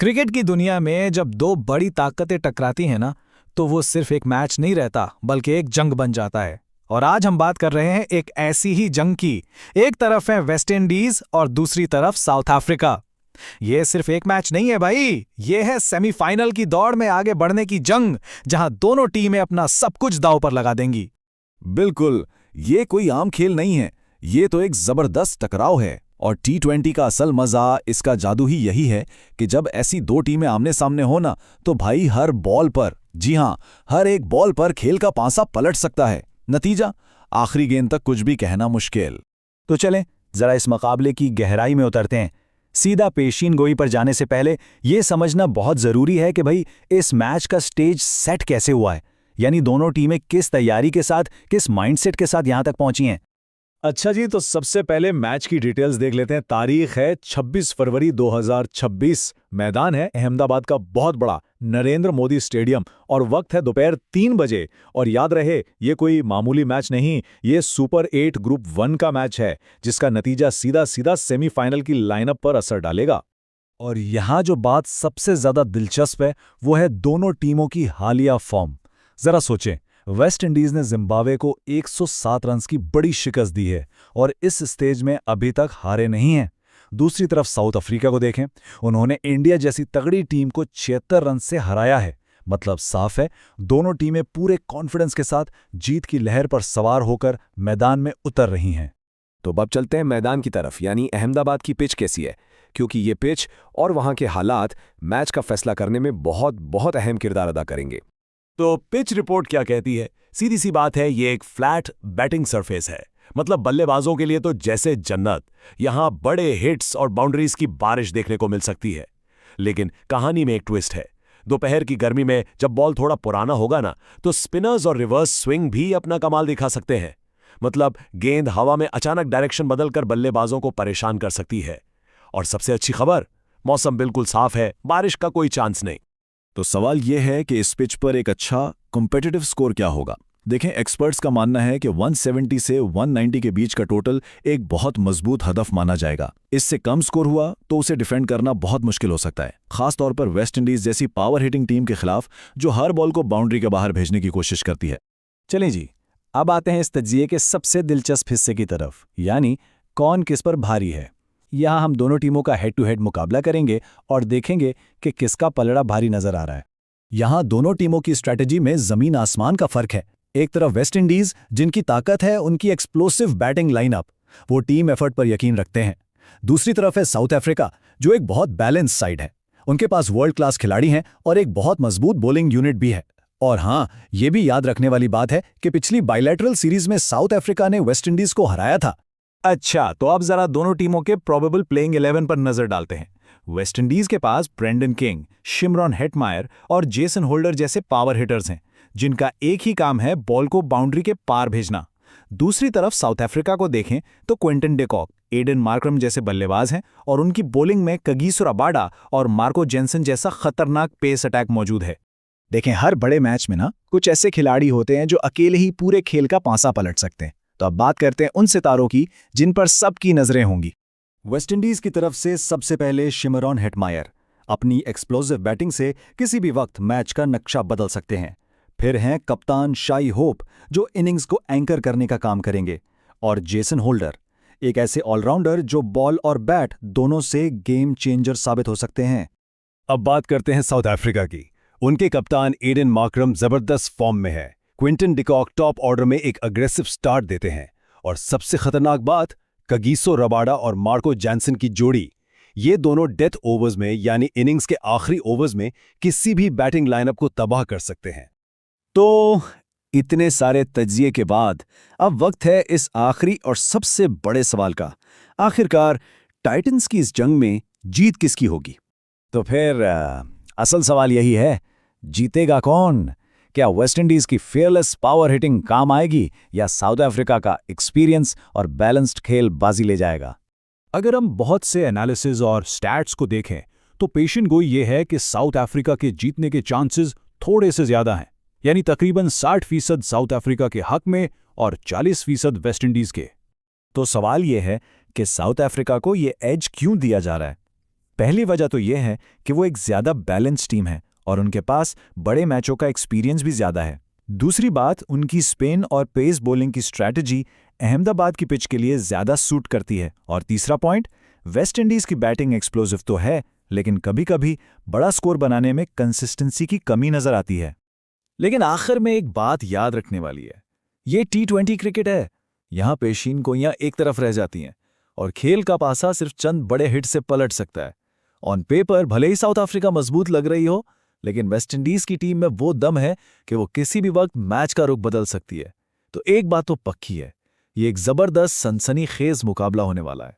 Cricket की दुनिया में जब दो बड़ी ताकतें टकराती हैं ना, तो वो सिर्फ एक मैच नहीं रहता बल्कि एक जंग बन जाता है। और आज हम बात कर रहे हैं एक ऐसी ही जंग की। एक तरफ है वेस्ट इंडीज और दूसरी तरफ साउथ अफ्रीका। ये सिर्फ एक मैच नहीं है भाई, ये है सेमीफाइनल की दौड़ में आगे बढ़ने की जंग, जहां दोनों टीमें अपना सब कुछ दांव पर लगा देंगी। बिल्कुल, ये कोई आम खेल नहीं है। ये तो एक जबरदस्त टकराव है। और टी20 का असल मजा, इसका जादू ही यही है कि जब ऐसी दो टीमें आमने सामने हो ना, तो भाई हर बॉल पर, जी हां, हर एक बॉल पर खेल का पांसा पलट सकता है। नतीजा आखिरी गेंद तक कुछ भी कहना मुश्किल। तो चलें जरा इस मुकाबले की गहराई में उतरते हैं। सीधा पेशीन गोई पर जाने से पहले यह समझना बहुत जरूरी है कि भाई इस मैच का स्टेज सेट कैसे हुआ है, यानी दोनों टीमें किस तैयारी के साथ, किस माइंडसेट के साथ यहां तक पहुंची हैं। अच्छा जी, तो सबसे पहले मैच की डिटेल्स देख लेते हैं। तारीख है 26 फरवरी 2026। मैदान है अहमदाबाद का बहुत बड़ा नरेंद्र मोदी स्टेडियम और वक्त है दोपहर 3 बजे। और याद रहे, ये कोई मामूली मैच नहीं, ये सुपर 8 ग्रुप 1 का मैच है, जिसका नतीजा सीधा सीधा सेमीफाइनल की लाइनअप पर असर डालेगा। और यहां जो बात सबसे ज्यादा दिलचस्प है वो है दोनों टीमों की हालिया फॉर्म। जरा सोचें, वेस्ट इंडीज ने जिम्बाब्वे को 107 रन की बड़ी शिकस्त दी है और इस स्टेज में अभी तक हारे नहीं हैं। दूसरी तरफ साउथ अफ्रीका को देखें, उन्होंने इंडिया जैसी तगड़ी टीम को 76 रन से हराया है। मतलब साफ है, दोनों टीमें पूरे कॉन्फिडेंस के साथ जीत की लहर पर सवार होकर मैदान में उतर रही हैं। तो अब चलते हैं मैदान की तरफ, यानी अहमदाबाद की पिच कैसी है, क्योंकि ये पिच और वहां के हालात मैच का फैसला करने में बहुत बहुत अहम किरदार अदा करेंगे। तो पिच रिपोर्ट क्या कहती है? सीधी सी बात है, ये एक फ्लैट बैटिंग सरफेस है। मतलब बल्लेबाजों के लिए तो जैसे जन्नत। यहां बड़े हिट्स और बाउंड्रीज की बारिश देखने को मिल सकती है। लेकिन कहानी में एक ट्विस्ट है। दोपहर की गर्मी में जब बॉल थोड़ा पुराना होगा ना, तो स्पिनर्स और रिवर्स स्विंग भी अपना कमाल दिखा सकते हैं। मतलब गेंद हवा में अचानक डायरेक्शन बदलकर बल्लेबाजों को परेशान कर सकती है। और सबसे अच्छी खबर, मौसम बिल्कुल साफ है, बारिश का कोई चांस नहीं। तो सवाल यह है कि इस पिच पर एक अच्छा कॉम्पिटिटिव स्कोर क्या होगा। देखें, एक्सपर्ट्स का मानना है कि 170 से 190 के बीच का टोटल एक बहुत मजबूत हदफ माना जाएगा। इससे कम स्कोर हुआ तो उसे डिफेंड करना बहुत मुश्किल हो सकता है, खासतौर पर वेस्ट इंडीज जैसी पावर हिटिंग टीम के खिलाफ जो हर बॉल को बाउंड्री के बाहर भेजने की कोशिश करती है। चलें जी, अब आते हैं इस तज्जिए के सबसे दिलचस्प हिस्से की तरफ, यानी कौन किस पर भारी है। यहां हम दोनों टीमों का हेड टू हेड मुकाबला करेंगे और देखेंगे कि किसका पलड़ा भारी नजर आ रहा है। यहां दोनों टीमों की स्ट्रैटेजी में जमीन आसमान का फर्क है। एक तरफ वेस्ट इंडीज, जिनकी ताकत है उनकी एक्सप्लोसिव बैटिंग लाइनअप, वो टीम एफर्ट पर यकीन रखते हैं। दूसरी तरफ है साउथ अफ्रीका, जो एक बहुत बैलेंस साइड है। उनके पास वर्ल्ड क्लास खिलाड़ी हैं और एक बहुत मजबूत बॉलिंग यूनिट भी है। और हां, यह भी याद रखने वाली बात है कि पिछली बायलैटरल सीरीज में साउथ अफ्रीका ने वेस्ट इंडीज को हराया था। अच्छा, तो अब जरा दोनों टीमों के प्रोबेबल प्लेइंग 11 पर नजर डालते हैं। वेस्ट इंडीज के पास ब्रेंडन किंग, शिमरॉन हेटमायर और जेसन होल्डर जैसे पावर हिटर्स हैं, जिनका एक ही काम है बॉल को बाउंड्री के पार भेजना। दूसरी तरफ साउथ अफ्रीका को देखें तो क्विंटन डिकॉक, एडन मार्क्रम जैसे बल्लेबाज हैं और उनकी बॉलिंग में कगिसो रबाडा और मार्को जेनसन जैसा खतरनाक पेस अटैक मौजूद है। देखें, हर बड़े मैच में ना कुछ ऐसे खिलाड़ी होते हैं जो अकेले ही पूरे खेल का पांसा पलट सकते हैं। तो अब बात करते हैं उन सितारों की जिन पर सबकी नजरें होंगी। वेस्ट इंडीज की तरफ से सबसे पहले शिमरॉन हेटमायर अपनी एक्सप्लोसिव बैटिंग से किसी भी वक्त मैच का नक्शा बदल सकते हैं। फिर हैं कप्तान शाई होप, जो इनिंग्स को एंकर करने का काम करेंगे। और जेसन होल्डर, एक ऐसे ऑलराउंडर जो बॉल और बैट दोनों से गेम चेंजर साबित हो सकते हैं। अब बात करते हैं साउथ अफ्रीका की। उनके कप्तान एडन मार्क्रम जबरदस्त फॉर्म में है। क्विंटन डिकॉक टॉप ऑर्डर में एक अग्रेसिव स्टार्ट देते हैं। और सबसे खतरनाक बात, कगिसो रबाडा और मार्को जैनसन की जोड़ी। ये दोनों डेथ ओवर्स में, यानी इनिंग्स के आखिरी ओवर्स में, किसी भी बैटिंग लाइनअप को तबाह कर सकते हैं। तो इतने सारे तज्जिए के बाद अब वक्त है इस आखिरी और सबसे बड़े सवाल का। आखिरकार टाइटंस की इस जंग में जीत किसकी होगी? तो फिर असल सवाल यही है, जीतेगा कौन? क्या वेस्ट इंडीज की फेयरलेस पावर हिटिंग काम आएगी या साउथ अफ्रीका का एक्सपीरियंस और बैलेंस्ड खेल बाजी ले जाएगा? अगर हम बहुत से एनालिसिस और स्टैट्स को देखें तो पेशन गोई ये है कि साउथ अफ्रीका के जीतने के चांसेस थोड़े से ज्यादा हैं, यानी तकरीबन 60% साउथ अफ्रीका के हक में और 40% वेस्ट इंडीज के। तो सवाल यह है कि साउथ अफ्रीका को ये एज क्यों दिया जा रहा है? पहली वजह तो यह है कि वो एक ज्यादा बैलेंस टीम है और उनके पास बड़े मैचों का एक्सपीरियंस भी ज्यादा है। दूसरी बात, उनकी स्पिन और पेस बॉलिंग की स्ट्रैटेजी अहमदाबाद की पिच के लिए ज्यादा सूट करती है। और तीसरा पॉइंट, वेस्ट इंडीज की बैटिंग एक्सप्लोसिव तो है, लेकिन कभी-कभी बड़ा स्कोर बनाने में कंसिस्टेंसी की कमी नजर आती है। लेकिन आखिर में एक बात याद रखने वाली है, ये T20 क्रिकेट है। यहां पेशीन गोइयां एक तरफ रह जाती हैं और खेल का पासा सिर्फ चंद बड़े हिट से पलट सकता है। ऑन पेपर भले ही साउथ अफ्रीका मजबूत लग रही हो, लेकिन वेस्ट इंडीज की टीम में वो दम है कि वो किसी भी वक्त मैच का रुख बदल सकती है। तो एक बात तो पक्की है, ये एक जबरदस्त सनसनीखेज मुकाबला होने वाला है।